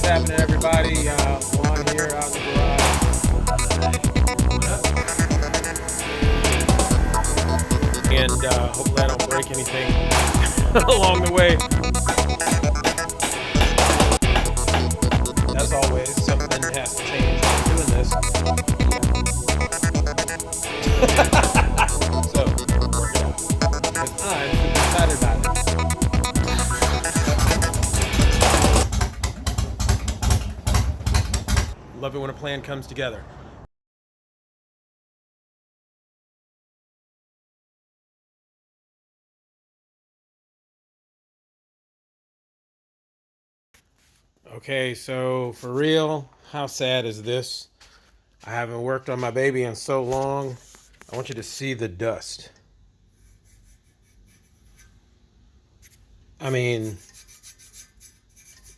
What's happening, everybody? Juan here out in the garage. And hopefully I don't break anything along the way. As always, something has to change when I'm doing this. So, work it out. Because I'm super excited about it. Love it when a plan comes together. Okay, so for real, how sad is this? I haven't worked on my baby in so long. I want you to see the dust. I mean,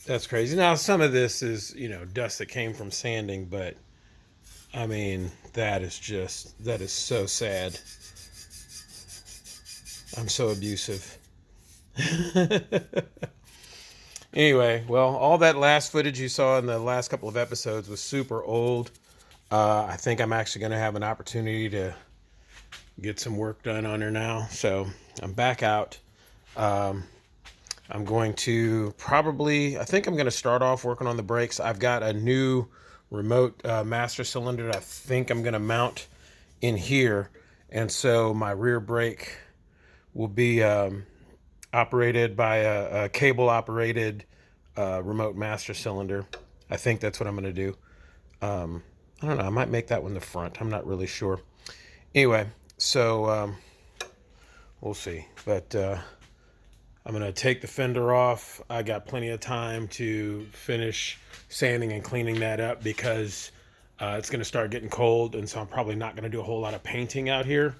that's crazy. Now, some of this is, dust that came from sanding, but I mean, that is so sad. I'm so abusive. Anyway, well, all that last footage you saw in the last couple of episodes was super old. I think I'm actually going to have an opportunity to get some work done on her now. So I'm back out. I'm going to I think I'm going to start off working on the brakes. I've got a new remote master cylinder that I think I'm going to mount in here. And so my rear brake will be operated by a cable operated remote master cylinder. I think that's what I'm going to do. I don't know. I might make that one the front. I'm not really sure. Anyway, so we'll see. But I'm going to take the fender off. I got plenty of time to finish sanding and cleaning that up because it's going to start getting cold. And so I'm probably not going to do a whole lot of painting out here.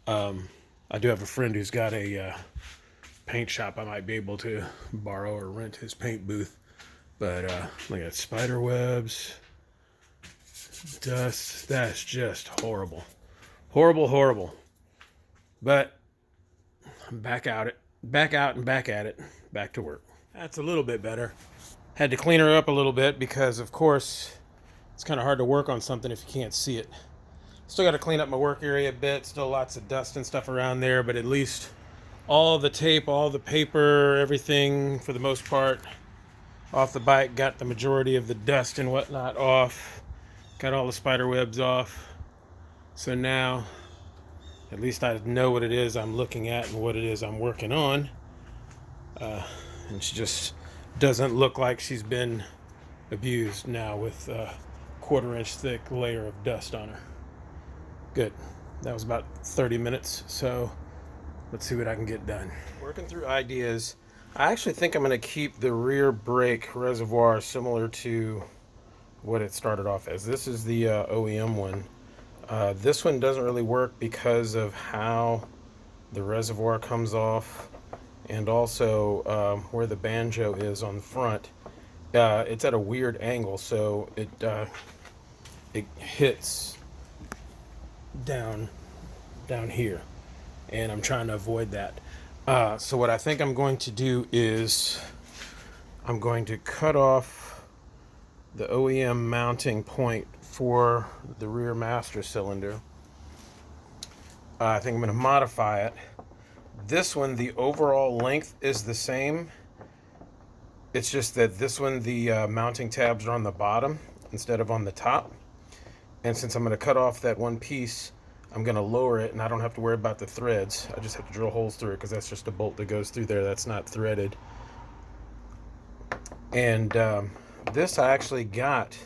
I do have a friend who's got a paint shop. I might be able to borrow or rent his paint booth. But look at spider webs, dust. That's just horrible. Horrible, horrible. But I'm back out and back at it. Back to work. That's a little bit better. Had to clean her up a little bit because, of course, it's kind of hard to work on something if you can't see it. Still got to clean up my work area a bit. Still lots of dust and stuff around there, but at least all the tape, all the paper, everything for the most part off the bike. Got the majority of the dust and whatnot off. Got all the spider webs off. So now at least I know what it is I'm looking at and what it is I'm working on. And she just doesn't look like she's been abused now with a 1/4 inch thick layer of dust on her. Good. That was about 30 minutes, so let's see what I can get done. Working through ideas. I actually think I'm going to keep the rear brake reservoir similar to what it started off as. This is the OEM one. This one doesn't really work because of how the reservoir comes off and also where the banjo is on the front. It's at a weird angle, so it hits down here, and I'm trying to avoid that. So what I think I'm going to do is I'm going to cut off the OEM mounting point for the rear master cylinder. I think I'm going to modify it. This one, the overall length is the same. It's just that this one, the mounting tabs are on the bottom instead of on the top. And since I'm going to cut off that one piece, I'm going to lower it, and I don't have to worry about the threads. I just have to drill holes through it because that's just a bolt that goes through there. That's not threaded. And this I actually got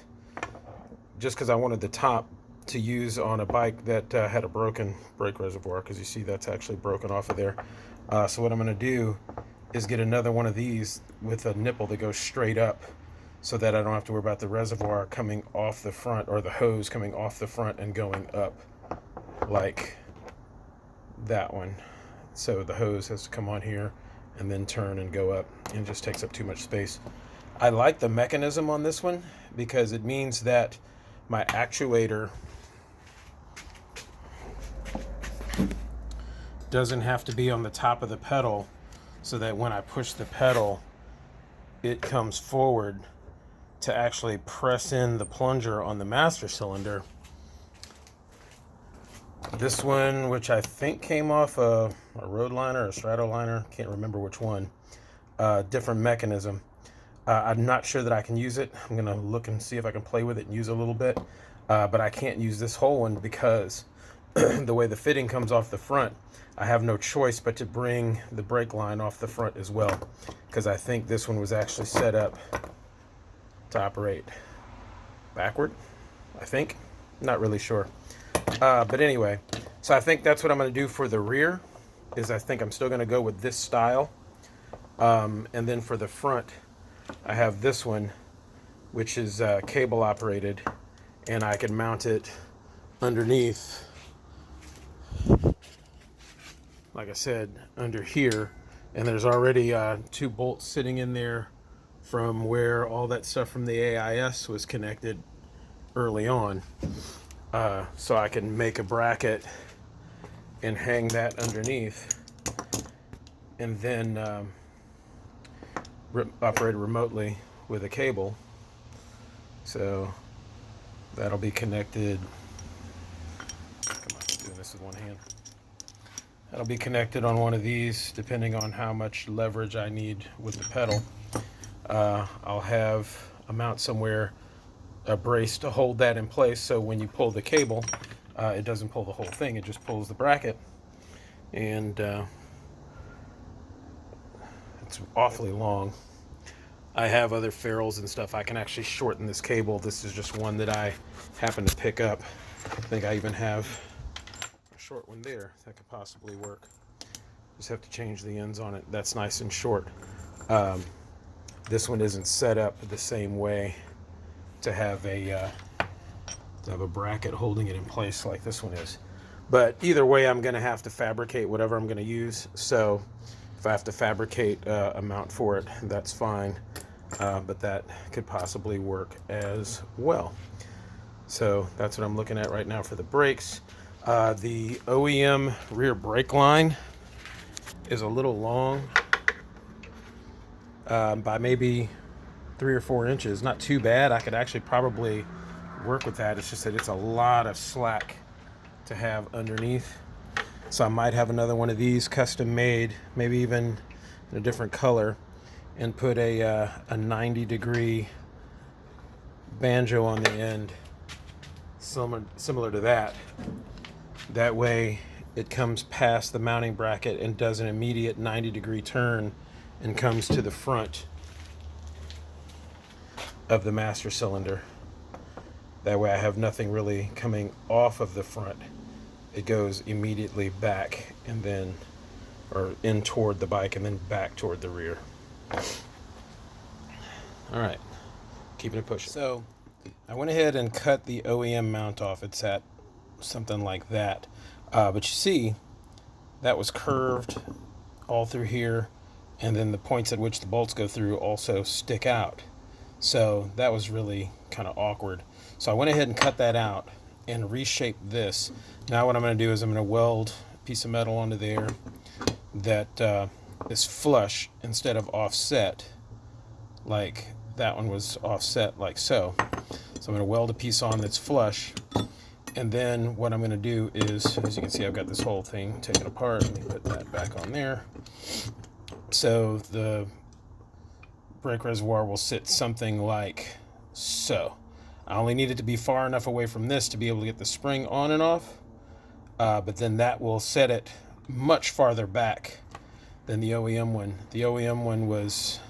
just because I wanted the top to use on a bike that had a broken brake reservoir, because you see that's actually broken off of there. So what I'm going to do is get another one of these with a nipple that goes straight up so that I don't have to worry about the reservoir coming off the front, or the hose coming off the front and going up like that one. So the hose has to come on here and then turn and go up, and it just takes up too much space. I like the mechanism on this one because it means that my actuator doesn't have to be on the top of the pedal, so that when I push the pedal, it comes forward to actually press in the plunger on the master cylinder. This one, which I think came off a road liner or a Stratoliner, can't remember which one, different mechanism. I'm not sure that I can use it. I'm gonna look and see if I can play with it and use it a little bit, but I can't use this whole one because the way the fitting comes off the front, I have no choice but to bring the brake line off the front as well, because I think this one was actually set up to operate backward, I think. Not really sure. But anyway, so I think that's what I'm going to do for the rear, is I think I'm still going to go with this style. And then for the front, I have this one, which is cable operated, and I can mount it underneath, like I said, under here. And there's already 2 bolts sitting in there from where all that stuff from the AIS was connected early on. So I can make a bracket and hang that underneath, and then operate it remotely with a cable. So that'll be connected. Come on, I'm doing this with one hand. That'll be connected on one of these, depending on how much leverage I need with the pedal. I'll have a mount somewhere, a brace to hold that in place, so when you pull the cable, it doesn't pull the whole thing, it just pulls the bracket. And it's awfully long. I have other ferrules and stuff. I can actually shorten this cable. This is just one that I happen to pick up. I think I even have a short one there that could possibly work. Just have to change the ends on it. That's nice and short. This one isn't set up the same way to have a bracket holding it in place like this one is. But either way, I'm going to have to fabricate whatever I'm going to use. So if I have to fabricate a mount for it, that's fine. But that could possibly work as well. So that's what I'm looking at right now for the brakes. The OEM rear brake line is a little long, by maybe 3 or 4 inches. Not too bad. I could actually probably work with that. It's just that it's a lot of slack to have underneath. So I might have another one of these custom made, maybe even in a different color, and put a 90-degree banjo on the end, similar to that. That way it comes past the mounting bracket and does an immediate 90-degree turn and comes to the front of the master cylinder. That way I have nothing really coming off of the front. It goes immediately back and then, or in toward the bike and then back toward the rear. All right, keeping it pushing. So I went ahead and cut the OEM mount off. It's at something like that. But you see, that was curved all through here, and then the points at which the bolts go through also stick out. So that was really kind of awkward. So I went ahead and cut that out and reshaped this. Now what I'm going to do is I'm going to weld a piece of metal onto there that is flush instead of offset, like that one was offset like so. So I'm going to weld a piece on that's flush, and then what I'm going to do is, as you can see, I've got this whole thing taken apart. Let me put that back on there. So the brake reservoir will sit something like so. I only need it to be far enough away from this to be able to get the spring on and off, but then that will set it much farther back than the OEM one. The OEM one was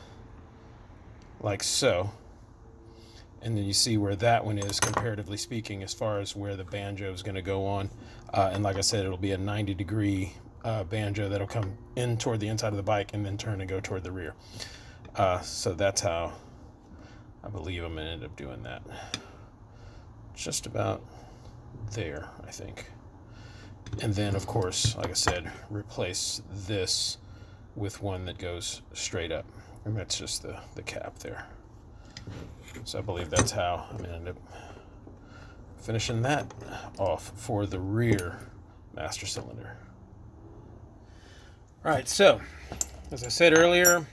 like so, and then you see where that one is, comparatively speaking, as far as where the banjo is going to go on. And like I said, it'll be a 90-degree banjo that'll come in toward the inside of the bike and then turn and go toward the rear. So that's how I believe I'm going to end up doing that. Just about there, I think. And then, of course, like I said, replace this with one that goes straight up. And that's just the cap there. So I believe that's how I'm going to end up finishing that off for the rear master cylinder. All right, so as I said earlier,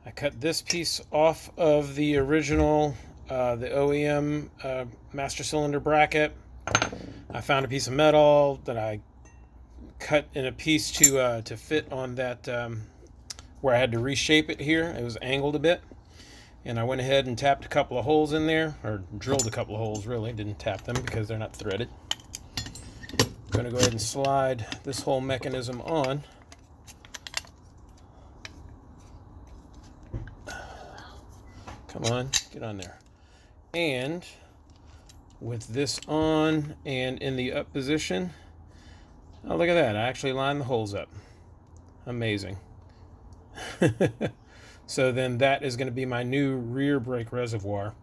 I cut this piece off of the original, the OEM master cylinder bracket. I found a piece of metal that I cut in a piece to fit on that, where I had to reshape it here. It was angled a bit. And I went ahead and tapped a couple of holes in there, or drilled a couple of holes really, didn't tap them because they're not threaded. I'm going to go ahead and slide this whole mechanism on. Come on, get on there. And with this on and in the up position, oh, look at that, I actually lined the holes up. Amazing. So then that is going to be my new rear brake reservoir,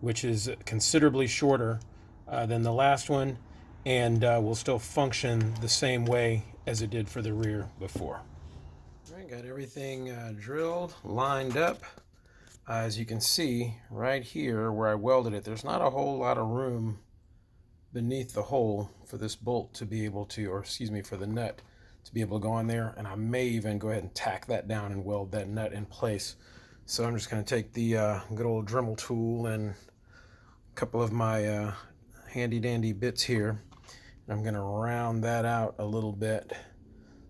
which is considerably shorter than the last one, and will still function the same way as it did for the rear before. All right, got everything drilled, lined up. As you can see right here where I welded it, there's not a whole lot of room beneath the hole for this bolt to be able to, or excuse me, for the nut to be able to go on there, and I may even go ahead and tack that down and weld that nut in place. So I'm just going to take the good old Dremel tool and a couple of my handy dandy bits here, and I'm going to round that out a little bit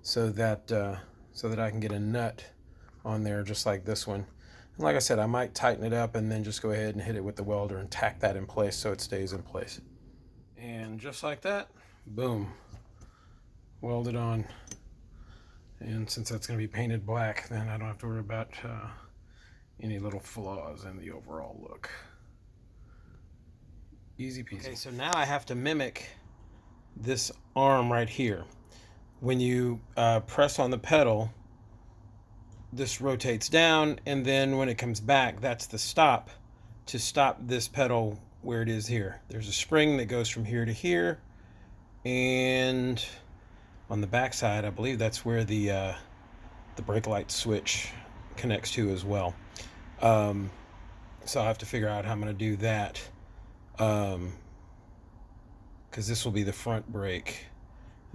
so that I can get a nut on there just like this one. And like I said, I might tighten it up and then just go ahead and hit it with the welder and tack that in place so it stays in place. And just like that, boom, welded on. And since that's going to be painted black, then I don't have to worry about any little flaws in the overall look. Easy peasy. Okay, so now I have to mimic this arm right here. When you press on the pedal, this rotates down, and then when it comes back, that's the stop to stop this pedal where it is here. There's a spring that goes from here to here, and on the back side, I believe that's where the brake light switch connects to as well. So I'll have to figure out how I'm going to do that, because this will be the front brake,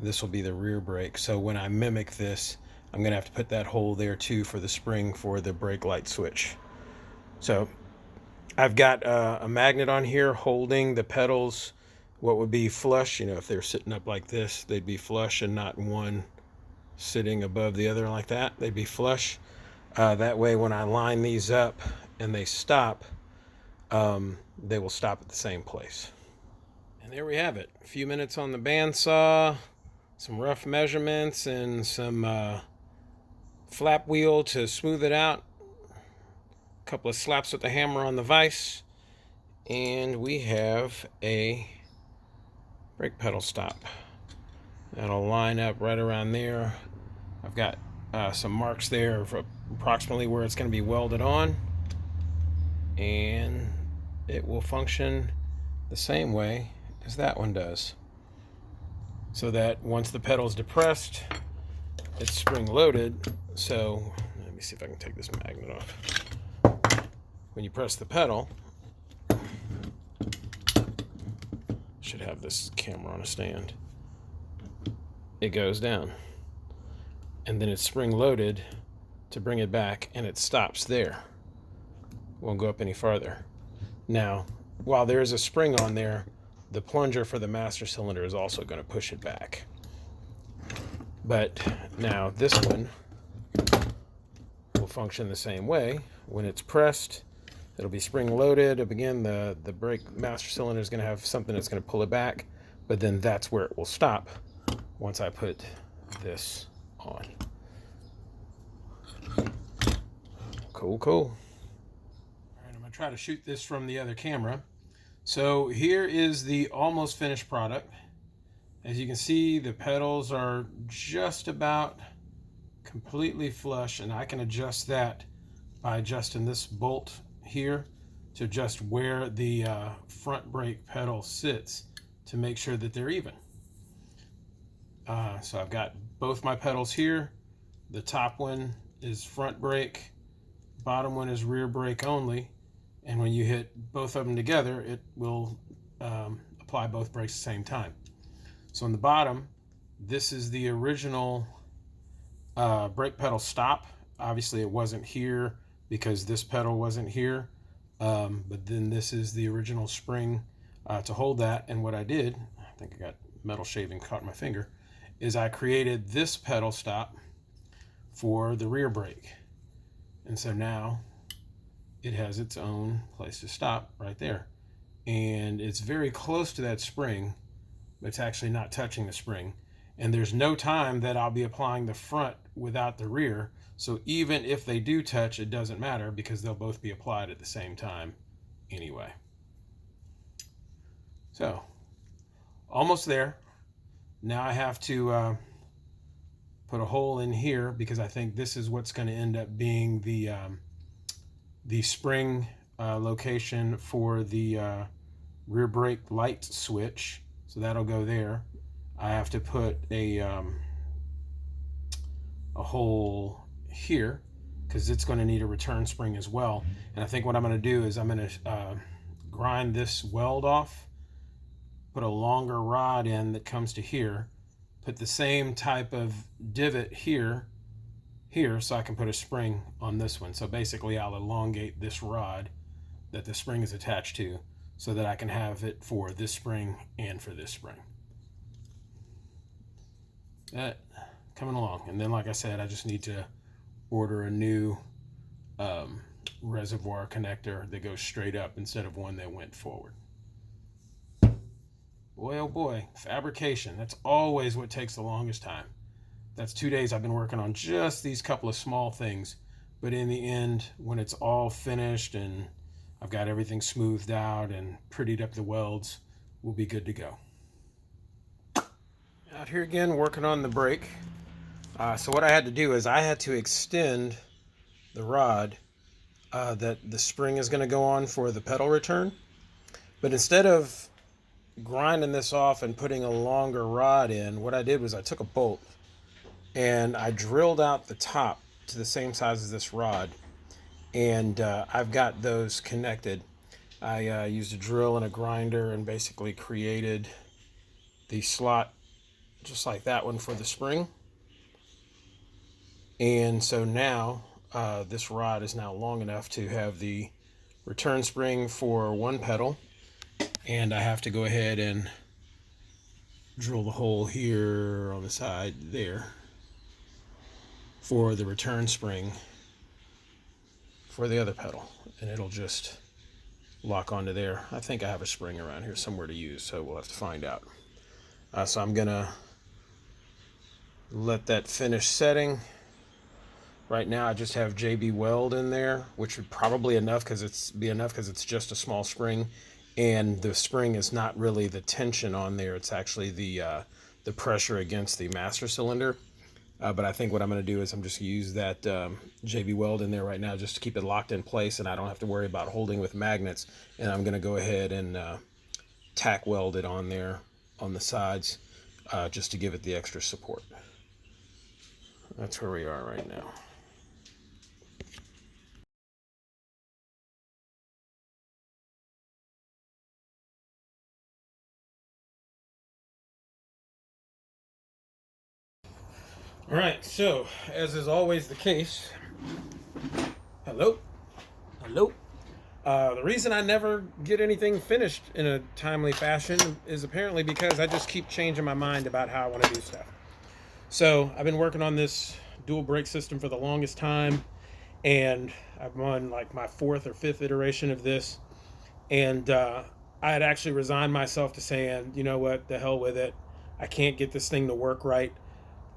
this will be the rear brake. So when I mimic this, I'm going to have to put that hole there too for the spring for the brake light switch. So I've got a magnet on here holding the pedals, what would be flush. You know, if they're sitting up like this, they'd be flush and not one sitting above the other like that. They'd be flush. That way when I line these up and they stop, they will stop at the same place. And there we have it. A few minutes on the bandsaw, some rough measurements, and some flap wheel to smooth it out. A couple of slaps with the hammer on the vise, and we have a brake pedal stop. That'll line up right around there. I've got some marks there for approximately where it's going to be welded on, and it will function the same way as that one does, so that once the pedal is depressed, it's spring loaded. So let me see if I can take this magnet off. When you press the pedal, should have this camera on a stand, it goes down, and then it's spring loaded to bring it back, and it stops there, won't go up any farther. Now while there is a spring on there, the plunger for the master cylinder is also going to push it back. But now this one will function the same way. When it's pressed, it'll be spring loaded. Again, the brake master cylinder is going to have something that's going to pull it back, but then that's where it will stop once I put this on. Cool, cool. All right, I'm going to try to shoot this from the other camera. So here is the almost finished product. As you can see, the pedals are just about completely flush, and I can adjust that by adjusting this bolt here to adjust where the front brake pedal sits to make sure that they're even. So I've got both my pedals here. The top one is front brake, bottom one is rear brake only, and when you hit both of them together, it will apply both brakes at the same time. So on the bottom, this is the original brake pedal stop. Obviously it wasn't here because this pedal wasn't here. But then this is the original spring to hold that. And what I did, I think I got metal shaving caught in my finger, is I created this pedal stop for the rear brake. And so now it has its own place to stop right there. And it's very close to that spring, but it's actually not touching the spring. And there's no time that I'll be applying the front without the rear. So even if they do touch, it doesn't matter because they'll both be applied at the same time anyway. So almost there. Now I have to put a hole in here because I think this is what's going to end up being the spring location for the rear brake light switch. So that'll go there. I have to put a hole here because it's going to need a return spring as well. And I think what I'm going to do is I'm going to grind this weld off, put a longer rod in that comes to here, put the same type of divot here so I can put a spring on this one. So basically I'll elongate this rod that the spring is attached to so that I can have it for this spring and for this spring. That coming along. And then, like I said, I just need to order a new reservoir connector that goes straight up instead of one that went forward. Boy, oh boy, fabrication. That's always what takes the longest time. That's 2 days I've been working on just these couple of small things. But in the end, when it's all finished and I've got everything smoothed out and prettied up the welds, we'll be good to go. Out here again, working on the brake. So what I had to do is I had to extend the rod that the spring is going to go on for the pedal return. But instead of grinding this off and putting a longer rod in, what I did was I took a bolt and I drilled out the top to the same size as this rod. And I've got those connected. I used a drill and a grinder and basically created the slot just like that one for the spring. And so now this rod is now long enough to have the return spring for one pedal. And I have to go ahead and drill the hole here on the side there for the return spring for the other pedal, and it'll just lock onto there. I think I have a spring around here somewhere to use, so we'll have to find out. So I'm gonna let that finish setting. Right now I just have JB Weld in there, which would probably be enough because it's just a small spring, and the spring is not really the tension on there. It's actually the pressure against the master cylinder. But I think what I'm going to do is I'm just use that JB Weld in there right now just to keep it locked in place, and I don't have to worry about holding with magnets. And I'm going to go ahead and tack weld it on there on the sides just to give it the extra support. That's where we are right now. All right, so as is always the case, hello. The reason I never get anything finished in a timely fashion is apparently because I just keep changing my mind about how I want to do stuff. So I've been working on this dual brake system for the longest time, and I'm on like my 4th or 5th iteration of this, and I had actually resigned myself to saying, you know what, the hell with it. I can't get this thing to work right.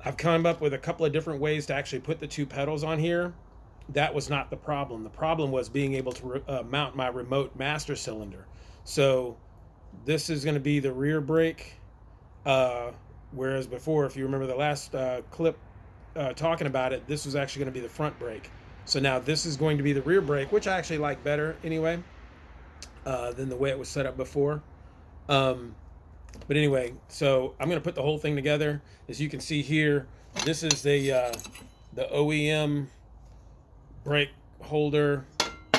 I've come up with a couple of different ways to actually put the two pedals on here. That was not the problem. The problem was being able to mount my remote master cylinder. So this is going to be the rear brake, whereas before, if you remember the last clip talking about it, this was actually going to be the front brake. So now this is going to be the rear brake, which I actually like better anyway than the way it was set up before. But anyway, so I'm going to put the whole thing together. As you can see here, this is the OEM brake holder.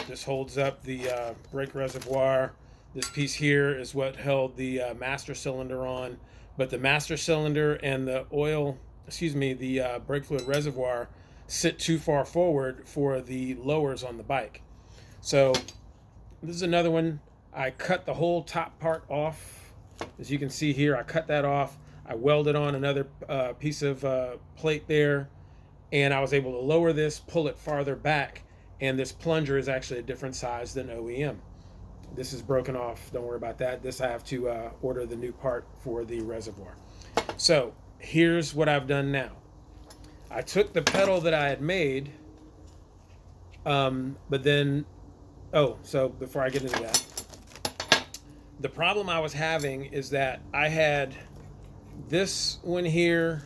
This holds up the brake reservoir. This piece here is what held the master cylinder on. But the master cylinder and the brake fluid reservoir sit too far forward for the lowers on the bike. So this is another one. I cut the whole top part off. As you can see here, I cut that off. I welded on another piece of plate there, and I was able to lower this, pull it farther back, and this plunger is actually a different size than OEM. This is broken off. Don't worry about that. This I have to order the new part for the reservoir. So here's what I've done now. I took the pedal that I had made, but then, so before I get into that, the problem I was having is that I had this one here,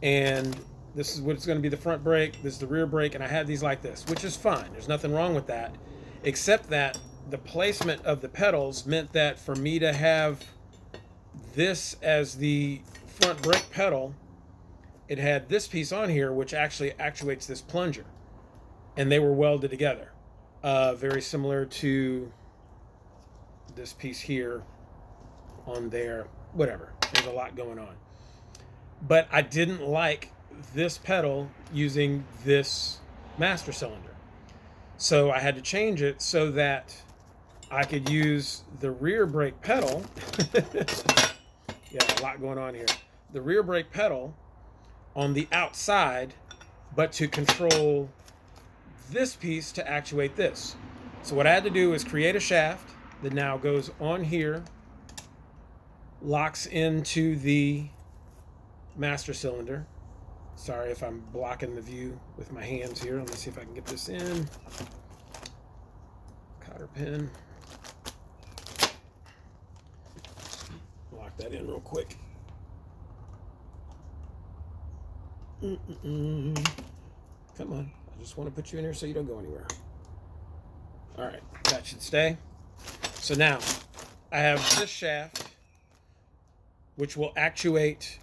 and this is what's going to be the front brake, this is the rear brake, and I had these like this, which is fine. There's nothing wrong with that, except that the placement of the pedals meant that for me to have this as the front brake pedal, it had this piece on here which actually actuates this plunger, and they were welded together, very similar to this piece here on there. Whatever, there's a lot going on, but I didn't like this pedal using this master cylinder, so I had to change it so that I could use the rear brake pedal. Yeah, a lot going on here. The rear brake pedal on the outside, but to control this piece to actuate this. So what I had to do is create a shaft that now goes on here, locks into the master cylinder. Sorry if I'm blocking the view with my hands here. Let me see if I can get this in. Cotter pin. Lock that in real quick. Come on. I just want to put you in here so you don't go anywhere. All right, that should stay. So now I have this shaft which will actuate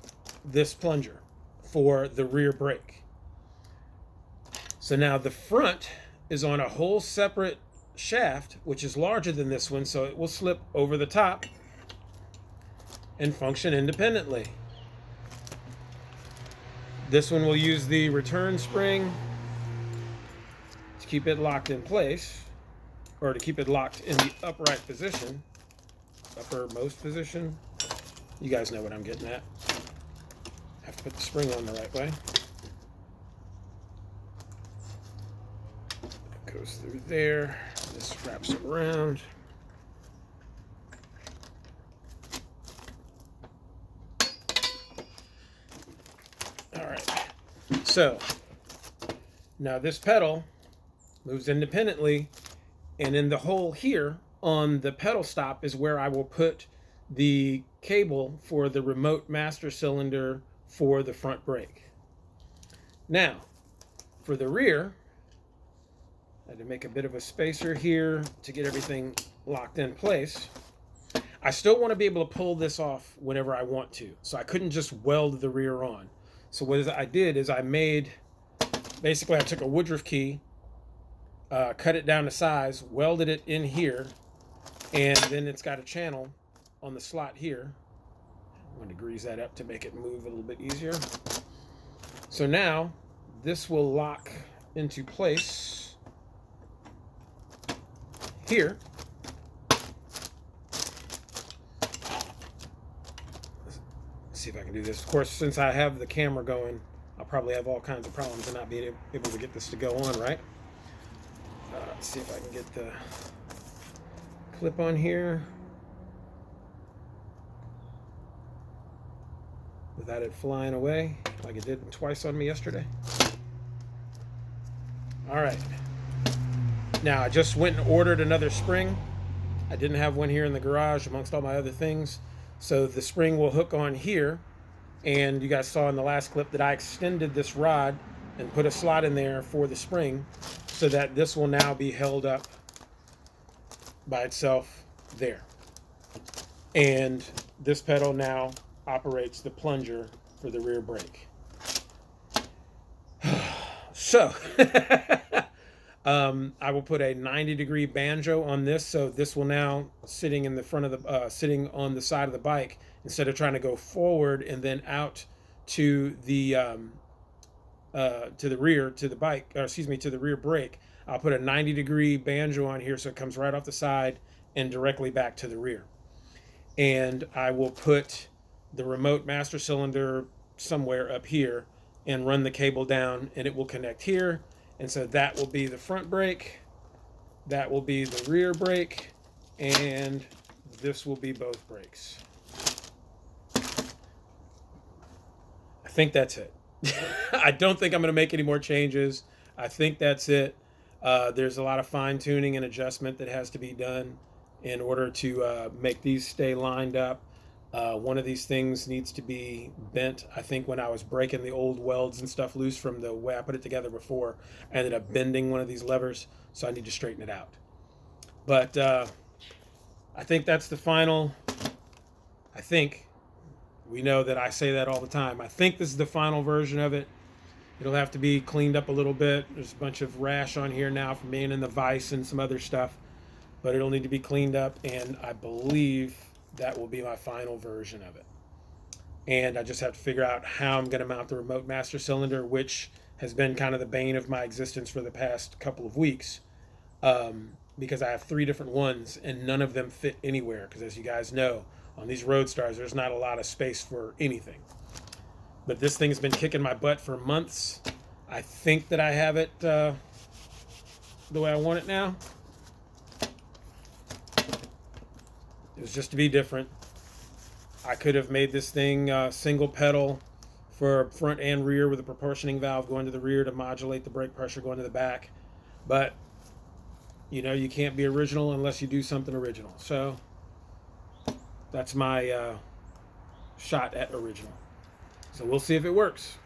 this plunger for the rear brake. So now the front is on a whole separate shaft, which is larger than this one, so it will slip over the top and function independently. This one will use the return spring to keep it locked in place, or to keep it locked in the upright position, uppermost position. You guys know what I'm getting at. Have to put the spring on the right way. It goes through there. This wraps around. All right. So now this pedal moves independently, and in the hole here on the pedal stop is where I will put the cable for the remote master cylinder for the front brake. Now, for the rear, I had to make a bit of a spacer here to get everything locked in place. I still want to be able to pull this off whenever I want to, so I couldn't just weld the rear on. So what I did is I took a Woodruff key, cut it down to size, welded it in here, and then it's got a channel on the slot here. I'm going to grease that up to make it move a little bit easier. So now this will lock into place here. Let's see if I can do this. Of course, since I have the camera going, I'll probably have all kinds of problems and not being able to get this to go on, right? Let's see if I can get the clip on here without it flying away like it did twice on me yesterday. All right. Now, I just went and ordered another spring. I didn't have one here in the garage amongst all my other things. So the spring will hook on here. And you guys saw in the last clip that I extended this rod and put a slot in there for the spring so that this will now be held up by itself there. And this pedal now operates the plunger for the rear brake. So I will put a 90-degree banjo on this, so this will now sitting in the front of the sitting on the side of the bike, instead of trying to go forward and then out to the to the rear, to the bike, or excuse me, to the rear brake. I'll put a 90-degree banjo on here so it comes right off the side and directly back to the rear. And I will put the remote master cylinder somewhere up here and run the cable down, and it will connect here. And so that will be the front brake, that will be the rear brake, and this will be both brakes. I think that's it. I don't think I'm going to make any more changes. I think that's it. There's a lot of fine tuning and adjustment that has to be done in order to make these stay lined up. One of these things needs to be bent. I think when I was breaking the old welds and stuff loose from the way I put it together before, I ended up bending one of these levers, so I need to straighten it out. But I think that's the final. I think we know that I say that all the time. I think this is the final version of it. It'll have to be cleaned up a little bit. There's a bunch of rash on here now from being in the vise and some other stuff, but it'll need to be cleaned up, and I believe that will be my final version of it. And I just have to figure out how I'm going to mount the remote master cylinder, which has been kind of the bane of my existence for the past couple of weeks, because I have 3 different ones and none of them fit anywhere, because as you guys know, on these Roadstars there's not a lot of space for anything. But this thing's been kicking my butt for months. I think that I have it the way I want it now. It was just to be different. I could have made this thing single pedal for front and rear with a proportioning valve going to the rear to modulate the brake pressure going to the back. But, you know, you can't be original unless you do something original. So that's my shot at original. So we'll see if it works.